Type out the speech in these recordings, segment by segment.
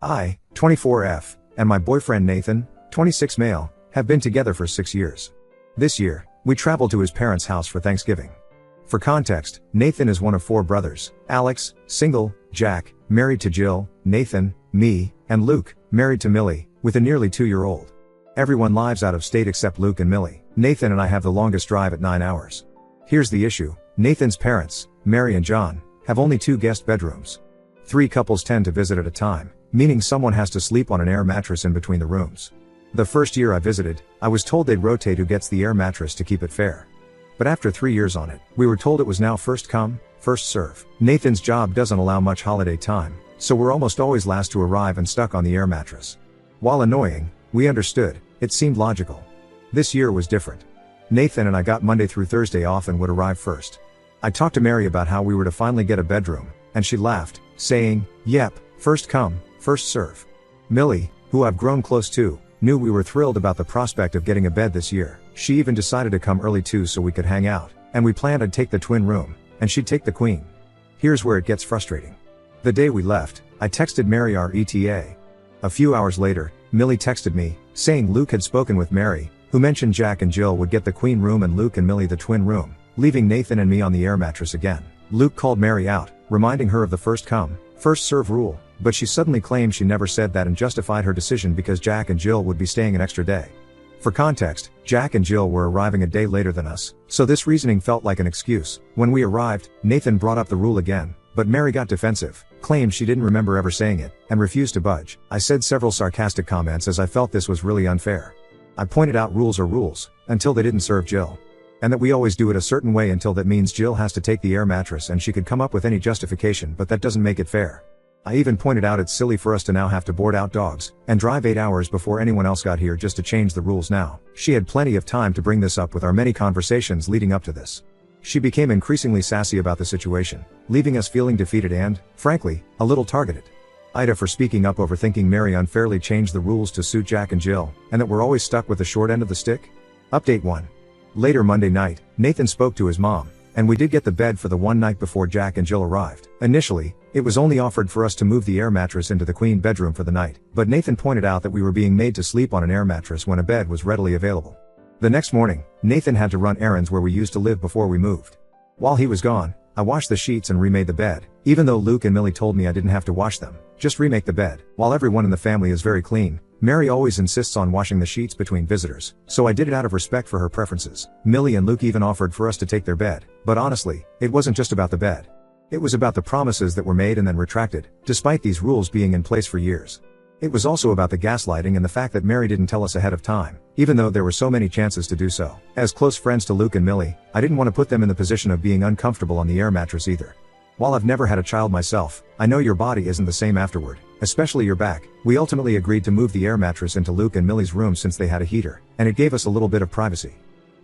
I, 24F, and my boyfriend Nathan, 26 male, have been together for 6 years. This year, we traveled to his parents' house for Thanksgiving. For context, Nathan is one of 4 brothers: Alex, single; Jack, married to Jill; Nathan, me, and Luke, married to Millie, with a nearly 2-year-old. Everyone lives out of state except Luke and Millie. Nathan and I have the longest drive at 9 hours. Here's the issue: Nathan's parents, Mary and John, have only 2 guest bedrooms. 3 couples tend to visit at a time, meaning someone has to sleep on an air mattress in between the rooms. The first year I visited, I was told they'd rotate who gets the air mattress to keep it fair. But after 3 years on it, we were told it was now first come, first serve. Nathan's job doesn't allow much holiday time, so we're almost always last to arrive and stuck on the air mattress. While annoying, we understood, it seemed logical. This year was different. Nathan and I got Monday through Thursday off and would arrive first. I talked to Mary about how we were to finally get a bedroom, and she laughed, saying, "Yep, first come, first serve." Millie, who I've grown close to, knew we were thrilled about the prospect of getting a bed this year. She even decided to come early too so we could hang out, and we planned I'd take the twin room, and she'd take the queen. Here's where it gets frustrating. The day we left, I texted Mary our ETA. A few hours later, Millie texted me, saying Luke had spoken with Mary, who mentioned Jack and Jill would get the queen room and Luke and Millie the twin room, leaving Nathan and me on the air mattress again. Luke called Mary out, reminding her of the first come, first serve rule, but she suddenly claimed she never said that and justified her decision because Jack and Jill would be staying an extra day. For context, Jack and Jill were arriving a day later than us, so this reasoning felt like an excuse. When we arrived, Nathan brought up the rule again, but Mary got defensive, claimed she didn't remember ever saying it, and refused to budge. I said several sarcastic comments as I felt this was really unfair. I pointed out rules are rules, until they didn't serve Jill. And that we always do it a certain way until that means Jill has to take the air mattress and she could come up with any justification, but that doesn't make it fair. I even pointed out it's silly for us to now have to board out dogs, and drive 8 hours before anyone else got here just to change the rules now. She had plenty of time to bring this up with our many conversations leading up to this. She became increasingly sassy about the situation, leaving us feeling defeated and, frankly, a little targeted. Ida for speaking up over thinking Mary unfairly changed the rules to suit Jack and Jill, and that we're always stuck with the short end of the stick. Update 1. Later Monday night, Nathan spoke to his mom, and we did get the bed for the one night before Jack and Jill arrived. Initially, it was only offered for us to move the air mattress into the queen bedroom for the night, but Nathan pointed out that we were being made to sleep on an air mattress when a bed was readily available. The next morning, Nathan had to run errands where we used to live before we moved. While he was gone, I washed the sheets and remade the bed, even though Luke and Millie told me I didn't have to wash them, just remake the bed. While everyone in the family is very clean, Mary always insists on washing the sheets between visitors, so I did it out of respect for her preferences. Millie and Luke even offered for us to take their bed, but honestly, it wasn't just about the bed. It was about the promises that were made and then retracted, despite these rules being in place for years. It was also about the gaslighting and the fact that Mary didn't tell us ahead of time, even though there were so many chances to do so. As close friends to Luke and Millie, I didn't want to put them in the position of being uncomfortable on the air mattress either. While I've never had a child myself, I know your body isn't the same afterward, especially your back. We ultimately agreed to move the air mattress into Luke and Millie's room since they had a heater, and it gave us a little bit of privacy.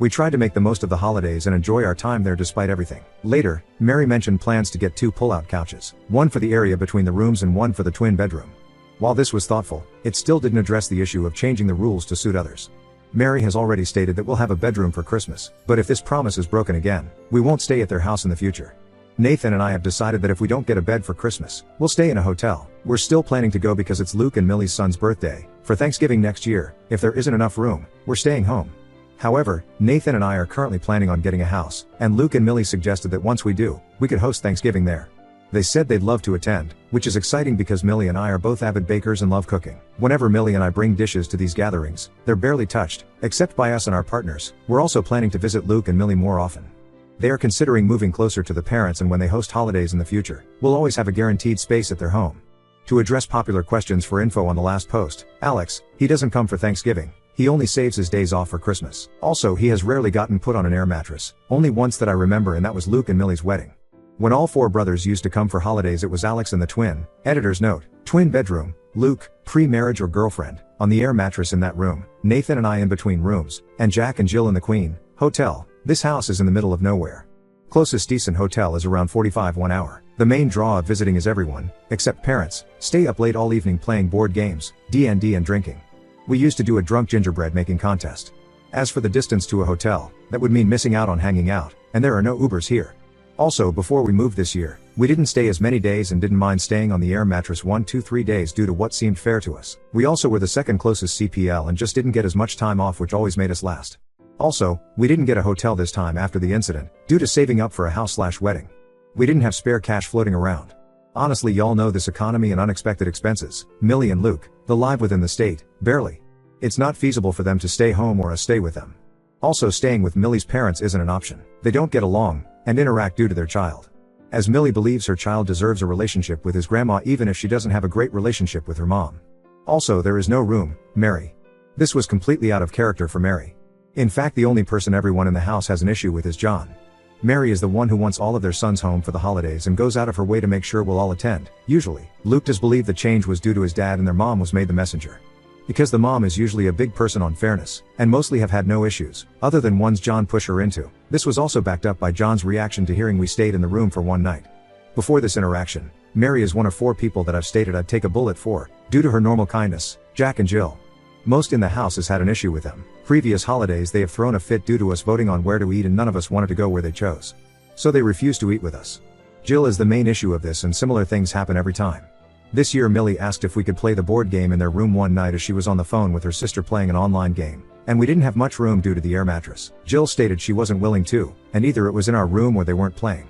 We tried to make the most of the holidays and enjoy our time there despite everything. Later, Mary mentioned plans to get 2 pull-out couches, one for the area between the rooms and one for the twin bedroom. While this was thoughtful, it still didn't address the issue of changing the rules to suit others. Mary has already stated that we'll have a bedroom for Christmas, but if this promise is broken again, we won't stay at their house in the future. Nathan and I have decided that if we don't get a bed for Christmas, we'll stay in a hotel. We're still planning to go because it's Luke and Millie's son's birthday. For Thanksgiving next year, if there isn't enough room, we're staying home. However, Nathan and I are currently planning on getting a house, and Luke and Millie suggested that once we do, we could host Thanksgiving there. They said they'd love to attend, which is exciting because Millie and I are both avid bakers and love cooking. Whenever Millie and I bring dishes to these gatherings, they're barely touched, except by us and our partners. We're also planning to visit Luke and Millie more often. They are considering moving closer to the parents, and when they host holidays in the future, we'll always have a guaranteed space at their home. To address popular questions for info on the last post, Alex, he doesn't come for Thanksgiving. He only saves his days off for Christmas. Also, he has rarely gotten put on an air mattress, only once that I remember, and that was Luke and Millie's wedding. When all 4 brothers used to come for holidays, it was Alex and the twin, editor's note, twin bedroom, Luke, pre-marriage or girlfriend, on the air mattress in that room, Nathan and I in between rooms, and Jack and Jill in the queen hotel. This house is in the middle of nowhere. Closest decent hotel is around 1 hour. The main draw of visiting is everyone, except parents, stay up late all evening playing board games, D&D and drinking. We used to do a drunk gingerbread making contest. As for the distance to a hotel, that would mean missing out on hanging out, and there are no Ubers here. Also, before we moved this year, we didn't stay as many days and didn't mind staying on the air mattress 1 2 3 days due to what seemed fair to us. We also were the second closest CPL and just didn't get as much time off, which always made us last. Also, we didn't get a hotel this time after the incident, due to saving up for a house/wedding. We didn't have spare cash floating around. Honestly, y'all know this economy and unexpected expenses. Millie and Luke, the live within the state, barely. It's not feasible for them to stay home or us stay with them. Also, staying with Millie's parents isn't an option. They don't get along and interact due to their child. As Millie believes her child deserves a relationship with his grandma even if she doesn't have a great relationship with her mom. Also, there is no room, Mary. This was completely out of character for Mary. In fact, the only person everyone in the house has an issue with is John. Mary is the one who wants all of their sons home for the holidays and goes out of her way to make sure we'll all attend, usually. Luke does believe the change was due to his dad and their mom was made the messenger. Because the mom is usually a big person on fairness, and mostly have had no issues, other than ones John pushed her into. This was also backed up by John's reaction to hearing we stayed in the room for one night. Before this interaction, Mary is one of 4 people that I've stated I'd take a bullet for, due to her normal kindness, Jack and Jill. Most in the house has had an issue with them. Previous holidays they have thrown a fit due to us voting on where to eat and none of us wanted to go where they chose. So they refused to eat with us. Jill is the main issue of this and similar things happen every time. This year Millie asked if we could play the board game in their room one night as she was on the phone with her sister playing an online game, and we didn't have much room due to the air mattress. Jill stated she wasn't willing to, and either it was in our room or they weren't playing.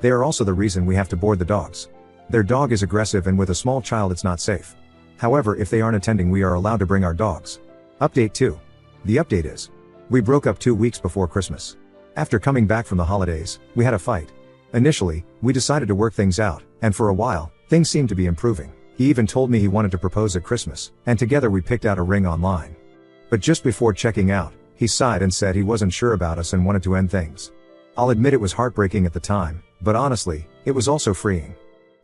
They are also the reason we have to board the dogs. Their dog is aggressive and with a small child it's not safe. However, if they aren't attending we are allowed to bring our dogs. Update 2. The update is, we broke up 2 weeks before Christmas. After coming back from the holidays, we had a fight. Initially, we decided to work things out, and for a while, things seemed to be improving. He even told me he wanted to propose at Christmas, and together we picked out a ring online. But just before checking out, he sighed and said he wasn't sure about us and wanted to end things. I'll admit it was heartbreaking at the time, but honestly, it was also freeing.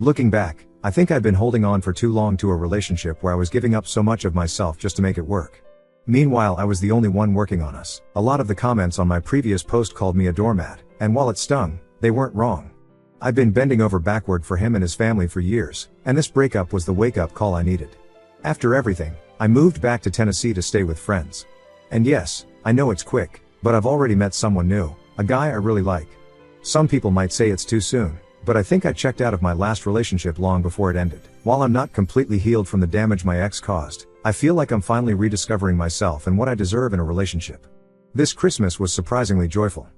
Looking back, I think I'd been holding on for too long to a relationship where I was giving up so much of myself just to make it work. Meanwhile, I was the only one working on us. A lot of the comments on my previous post called me a doormat, and while it stung, they weren't wrong. I've been bending over backward for him and his family for years, and this breakup was the wake-up call I needed. After everything, I moved back to Tennessee to stay with friends. And yes, I know it's quick, but I've already met someone new, a guy I really like. Some people might say it's too soon, but I think I checked out of my last relationship long before it ended. While I'm not completely healed from the damage my ex caused, I feel like I'm finally rediscovering myself and what I deserve in a relationship. This Christmas was surprisingly joyful.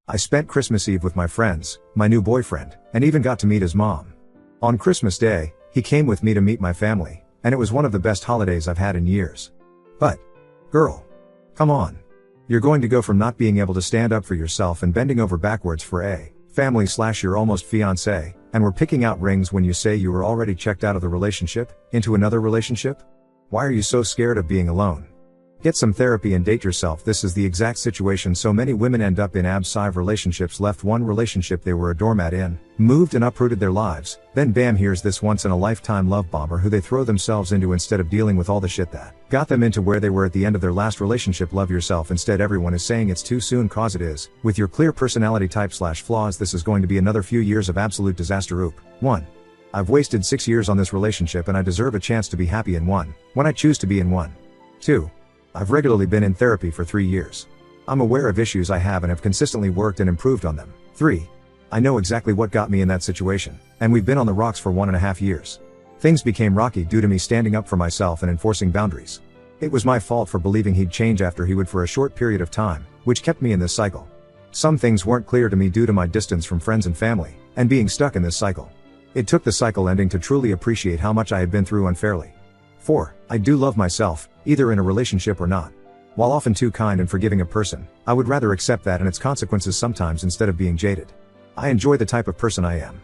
I spent Christmas Eve with my friends, my new boyfriend, and even got to meet his mom. On Christmas Day, he came with me to meet my family, and it was one of the best holidays I've had in years. But, girl, come on. You're going to go from not being able to stand up for yourself and bending over backwards for a family / your almost fiancé, and we're picking out rings when you say you were already checked out of the relationship, into another relationship? Why are you so scared of being alone? Get some therapy and date yourself. This is the exact situation so many women end up in. Absive relationships, left one relationship they were a doormat in, moved and uprooted their lives, then bam, here's this once in a lifetime love bomber who they throw themselves into instead of dealing with all the shit that got them into where they were at the end of their last relationship. Love yourself instead. Everyone is saying it's too soon, cause it is. With your clear personality type / flaws, this is going to be another few years of absolute disaster. 1. I've wasted 6 years on this relationship and I deserve a chance to be happy in one, when I choose to be in one. 2. I've regularly been in therapy for 3 years. I'm aware of issues I have and have consistently worked and improved on them. 3. I know exactly what got me in that situation, and we've been on the rocks for 1.5 years. Things became rocky due to me standing up for myself and enforcing boundaries. It was my fault for believing he'd change after he would for a short period of time, which kept me in this cycle. Some things weren't clear to me due to my distance from friends and family, and being stuck in this cycle. It took the cycle ending to truly appreciate how much I had been through unfairly. 4. I do love myself, either in a relationship or not. While often too kind and forgiving a person, I would rather accept that and its consequences sometimes instead of being jaded. I enjoy the type of person I am.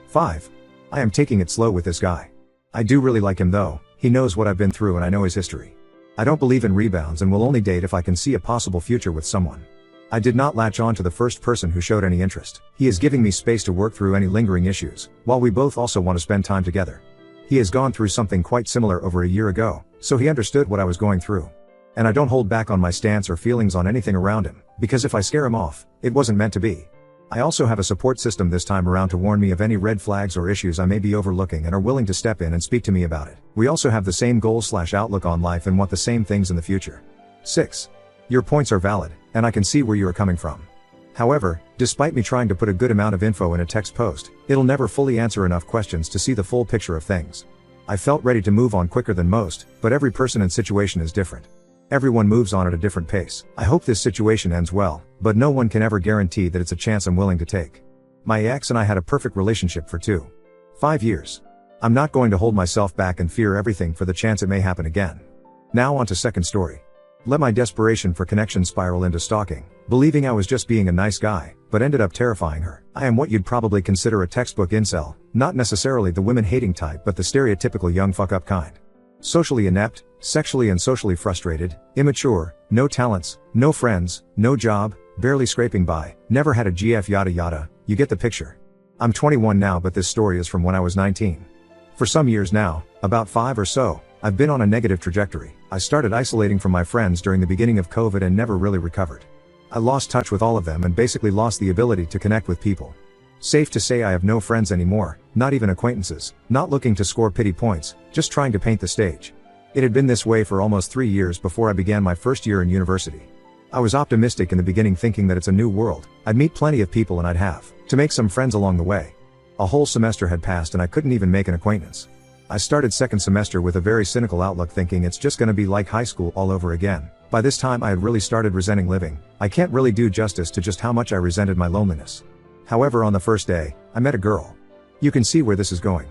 5. I am taking it slow with this guy. I do really like him though, he knows what I've been through and I know his history. I don't believe in rebounds and will only date if I can see a possible future with someone. I did not latch on to the first person who showed any interest. He is giving me space to work through any lingering issues, while we both also want to spend time together. He has gone through something quite similar over a year ago, so he understood what I was going through. And I don't hold back on my stance or feelings on anything around him, because if I scare him off, it wasn't meant to be. I also have a support system this time around to warn me of any red flags or issues I may be overlooking and are willing to step in and speak to me about it. We also have the same goals / outlook on life and want the same things in the future. 6. Your points are valid, and I can see where you are coming from. However, despite me trying to put a good amount of info in a text post, it'll never fully answer enough questions to see the full picture of things. I felt ready to move on quicker than most, but every person and situation is different. Everyone moves on at a different pace. I hope this situation ends well, but no one can ever guarantee that it's a chance I'm willing to take. My ex and I had a perfect relationship for 5 years. I'm not going to hold myself back and fear everything for the chance it may happen again. Now on to second story. Let my desperation for connection spiral into stalking, believing I was just being a nice guy, but ended up terrifying her. I am what you'd probably consider a textbook incel, not necessarily the women-hating type but the stereotypical young fuck-up kind. Socially inept, sexually and socially frustrated, immature, no talents, no friends, no job, barely scraping by, never had a GF yada yada, you get the picture. I'm 21 now but this story is from when I was 19. For some years now, about 5 or so, I've been on a negative trajectory. I started isolating from my friends during the beginning of COVID and never really recovered. I lost touch with all of them and basically lost the ability to connect with people. Safe to say I have no friends anymore, not even acquaintances, not looking to score pity points, just trying to paint the stage. It had been this way for almost 3 years before I began my first year in university. I was optimistic in the beginning thinking that it's a new world, I'd meet plenty of people and I'd have to make some friends along the way. A whole semester had passed and I couldn't even make an acquaintance. I started second semester with a very cynical outlook thinking it's just gonna be like high school all over again. By this time I had really started resenting living. I can't really do justice to just how much I resented my loneliness. However, on the first day, I met a girl. You can see where this is going.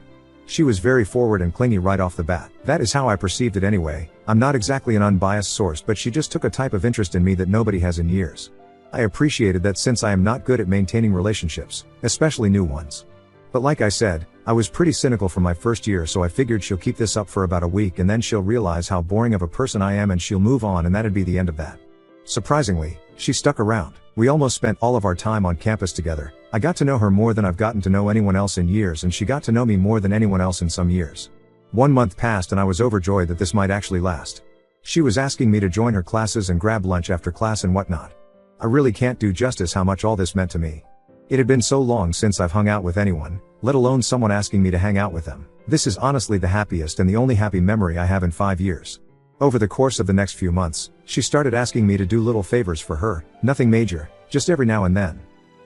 She was very forward and clingy right off the bat. That is how I perceived it anyway. I'm not exactly an unbiased source but she just took a type of interest in me that nobody has in years. I appreciated that since I am not good at maintaining relationships, especially new ones. But like I said, I was pretty cynical from my first year so I figured she'll keep this up for about a week and then she'll realize how boring of a person I am and she'll move on and that'd be the end of that. Surprisingly, she stuck around. We almost spent all of our time on campus together. I got to know her more than I've gotten to know anyone else in years and she got to know me more than anyone else in some years. 1 month passed and I was overjoyed that this might actually last. She was asking me to join her classes and grab lunch after class and whatnot. I really can't do justice how much all this meant to me. It had been so long since I've hung out with anyone, let alone someone asking me to hang out with them. This is honestly the happiest and the only happy memory I have in 5 years. Over the course of the next few months, she started asking me to do little favors for her, nothing major, just every now and then.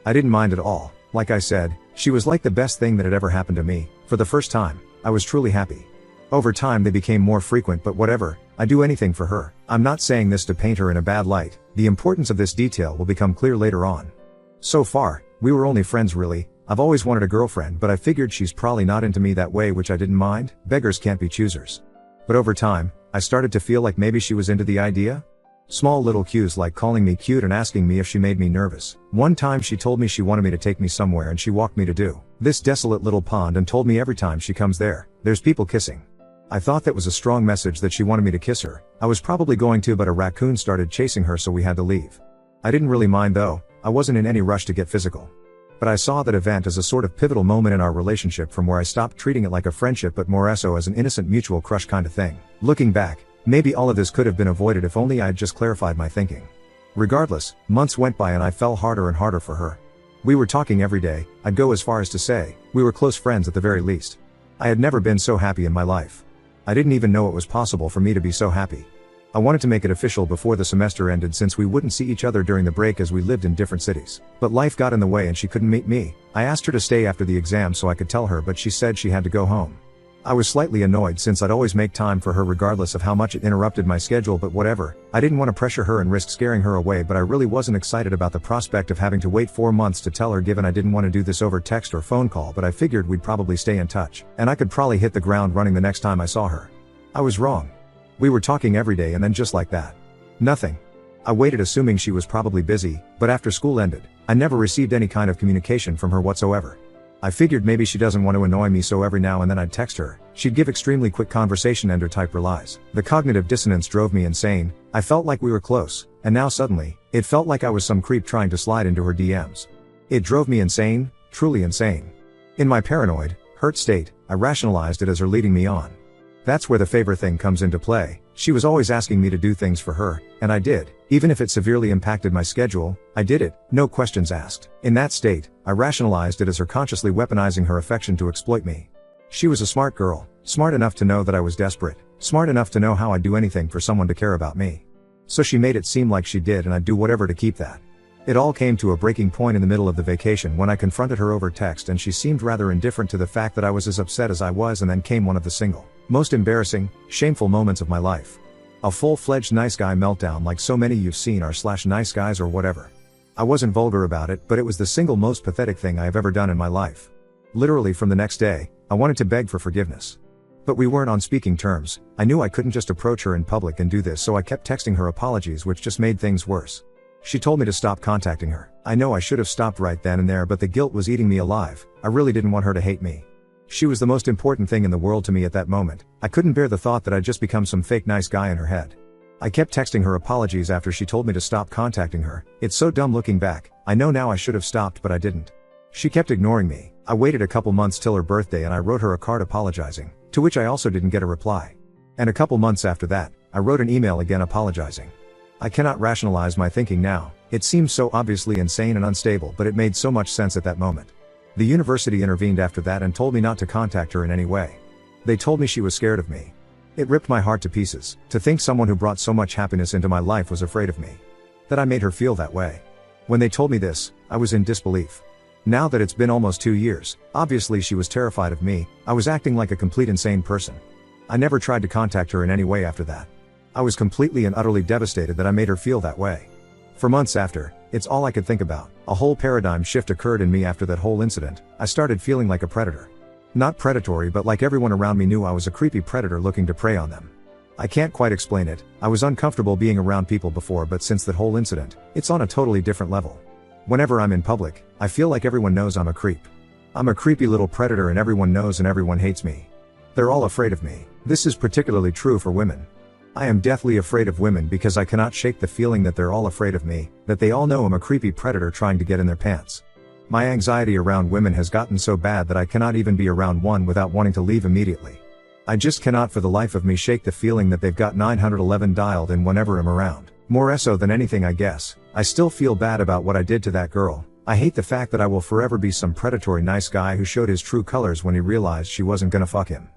I didn't mind at all. Like I said, she was like the best thing that had ever happened to me. For the first time, I was truly happy. Over time they became more frequent but whatever, I do anything for her. I'm not saying this to paint her in a bad light, the importance of this detail will become clear later on. So far, we were only friends really. I've always wanted a girlfriend but I figured she's probably not into me that way which I didn't mind, beggars can't be choosers. But over time, I started to feel like maybe she was into the idea. Small little cues like calling me cute and asking me if she made me nervous. One time she told me she wanted me to take me somewhere and she walked me to this desolate little pond and told me every time she comes there's people kissing. I thought that was a strong message that she wanted me to kiss her. I was probably going to but a raccoon started chasing her so we had to leave. I didn't really mind though, I wasn't in any rush to get physical. But I saw that event as a sort of pivotal moment in our relationship from where I stopped treating it like a friendship but more so as an innocent mutual crush kind of thing. Looking back, maybe all of this could have been avoided if only I had just clarified my thinking. Regardless, months went by and I fell harder and harder for her. We were talking every day, I'd go as far as to say, we were close friends at the very least. I had never been so happy in my life. I didn't even know it was possible for me to be so happy. I wanted to make it official before the semester ended since we wouldn't see each other during the break as we lived in different cities. But life got in the way and she couldn't meet me. I asked her to stay after the exam so I could tell her but she said she had to go home. I was slightly annoyed since I'd always make time for her regardless of how much it interrupted my schedule but whatever, I didn't want to pressure her and risk scaring her away but I really wasn't excited about the prospect of having to wait 4 months to tell her given I didn't want to do this over text or phone call but I figured we'd probably stay in touch, and I could probably hit the ground running the next time I saw her. I was wrong. We were talking every day and then just like that. Nothing. I waited assuming she was probably busy, but after school ended, I never received any kind of communication from her whatsoever. I figured maybe she doesn't want to annoy me so every now and then I'd text her, she'd give extremely quick conversation ender type replies. The cognitive dissonance drove me insane. I felt like we were close, and now suddenly, it felt like I was some creep trying to slide into her DMs. It drove me insane, truly insane. In my paranoid, hurt state, I rationalized it as her leading me on. That's where the favor thing comes into play. She was always asking me to do things for her, and I did. Even if it severely impacted my schedule, I did it, no questions asked. In that state, I rationalized it as her consciously weaponizing her affection to exploit me. She was a smart girl, smart enough to know that I was desperate, smart enough to know how I'd do anything for someone to care about me. So she made it seem like she did and I'd do whatever to keep that. It all came to a breaking point in the middle of the vacation when I confronted her over text and she seemed rather indifferent to the fact that I was as upset as I was, and then came one of the single, most embarrassing, shameful moments of my life. A full-fledged nice guy meltdown like so many you've seen are / nice guys or whatever. I wasn't vulgar about it, but it was the single most pathetic thing I have ever done in my life. Literally from the next day, I wanted to beg for forgiveness. But we weren't on speaking terms. I knew I couldn't just approach her in public and do this, so I kept texting her apologies, which just made things worse. She told me to stop contacting her. I know I should have stopped right then and there, but the guilt was eating me alive. I really didn't want her to hate me. She was the most important thing in the world to me at that moment. I couldn't bear the thought that I'd just become some fake nice guy in her head. I kept texting her apologies after she told me to stop contacting her. It's so dumb looking back. I know now I should have stopped, but I didn't. She kept ignoring me. I waited a couple months till her birthday and I wrote her a card apologizing, to which I also didn't get a reply. And a couple months after that, I wrote an email again apologizing. I cannot rationalize my thinking now. It seems so obviously insane and unstable, but it made so much sense at that moment. The university intervened after that and told me not to contact her in any way. They told me she was scared of me. It ripped my heart to pieces, to think someone who brought so much happiness into my life was afraid of me. That I made her feel that way. When they told me this, I was in disbelief. Now that it's been almost 2 years, obviously she was terrified of me. I was acting like a complete insane person. I never tried to contact her in any way after that. I was completely and utterly devastated that I made her feel that way. For months after, it's all I could think about. A whole paradigm shift occurred in me after that whole incident. I started feeling like a predator. Not predatory, but like everyone around me knew I was a creepy predator looking to prey on them. I can't quite explain it. I was uncomfortable being around people before, but since that whole incident, it's on a totally different level. Whenever I'm in public, I feel like everyone knows I'm a creep. I'm a creepy little predator and everyone knows and everyone hates me. They're all afraid of me. This is particularly true for women. I am deathly afraid of women because I cannot shake the feeling that they're all afraid of me, that they all know I'm a creepy predator trying to get in their pants. My anxiety around women has gotten so bad that I cannot even be around one without wanting to leave immediately. I just cannot for the life of me shake the feeling that they've got 911 dialed in whenever I'm around. More so than anything, I guess. I still feel bad about what I did to that girl. I hate the fact that I will forever be some predatory nice guy who showed his true colors when he realized she wasn't gonna fuck him.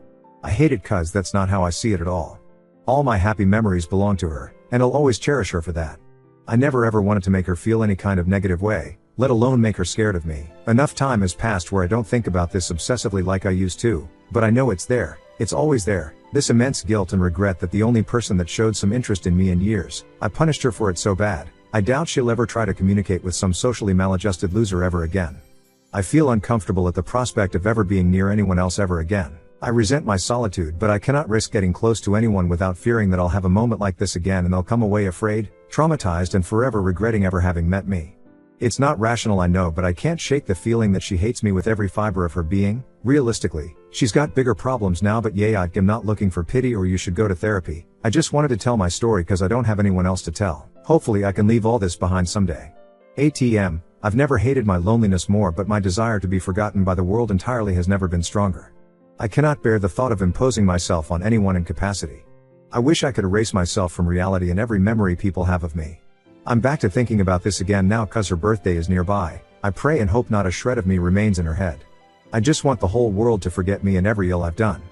I hate it cause that's not how I see it at all. All my happy memories belong to her, and I'll always cherish her for that. I never ever wanted to make her feel any kind of negative way, let alone make her scared of me. Enough time has passed where I don't think about this obsessively like I used to, but I know it's there. It's always there. This immense guilt and regret that the only person that showed some interest in me in years, I punished her for it so bad. I doubt she'll ever try to communicate with some socially maladjusted loser ever again. I feel uncomfortable at the prospect of ever being near anyone else ever again. I resent my solitude, but I cannot risk getting close to anyone without fearing that I'll have a moment like this again and they'll come away afraid, traumatized, and forever regretting ever having met me. It's not rational, I know, but I can't shake the feeling that she hates me with every fiber of her being. Realistically, she's got bigger problems now, but yeah, I'm not looking for pity or you should go to therapy. I just wanted to tell my story cause I don't have anyone else to tell. Hopefully I can leave all this behind someday. ATM, I've never hated my loneliness more, but my desire to be forgotten by the world entirely has never been stronger. I cannot bear the thought of imposing myself on anyone in capacity. I wish I could erase myself from reality and every memory people have of me. I'm back to thinking about this again now cause her birthday is nearby. I pray and hope not a shred of me remains in her head. I just want the whole world to forget me and every ill I've done.